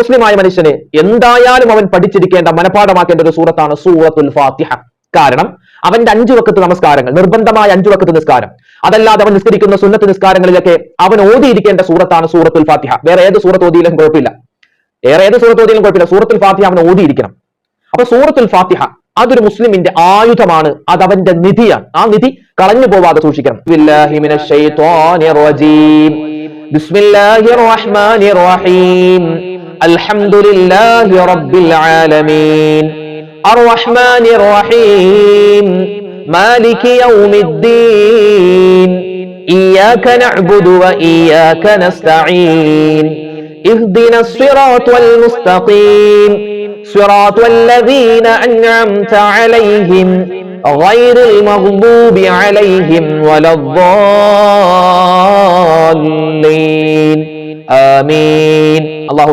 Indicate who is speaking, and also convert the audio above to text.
Speaker 1: മുസ്ലിമായ മനുഷ്യന് എന്തായാലും അവൻ പഠിച്ചിരിക്കേണ്ട, മനഃപാഠമാക്കേണ്ട ഒരു സൂറത്താണ് സൂറത്തുൽ ഫാത്തിഹ. കാരണം അവന്റെ 5 വഖത്ത് നമസ്കാരങ്ങൾ, നിർബന്ധമായ 5 വഖത്ത് നിസ്കാരം, അതല്ലാതെ അവൻ നിസ്കരിക്കുന്ന സുന്നത്ത് നിസ്കാരങ്ങളിലൊക്കെ അവൻ ഓതിയിരിക്കേണ്ട സൂറത്താണ് സൂറത്തുൽ ഫാത്തിഹ. വേറെ ഏത് സൂറത്ത് ഓതിയിലും കുഴപ്പമില്ല, സൂറത്തുൽ ഫാത്തിഹ അവൻ ഓതിയിരിക്കണം. അപ്പൊ സൂറത്തുൽ ഫാത്തിഹ അതൊരു മുസ്ലിമിന്റെ ആയുധമാണ്, അത് അവന്റെ നിധിയാണ്. ആ നിധി കളഞ്ഞു പോവാതെ സൂക്ഷിക്കണം. ബിസ്മില്ലാഹിർ റഹ്മാനിർ റഹീം അൽഹംദുലില്ലാഹി റബ്ബിൽ ആലമീൻ അർറഹ്മാനിർ റഹീം മാലികി യൗമിദ്ദീൻ ഇയ്യാക നഅ്ബുദു വ ഇയ്യാക നസ്തഈൻ ഇഹ്ദിനസ് സിറാത്തൽ മുസ്തഖീം صراط الذين أنعمت عليهم غير المغضوب عليهم ولا الضالين آمين. الله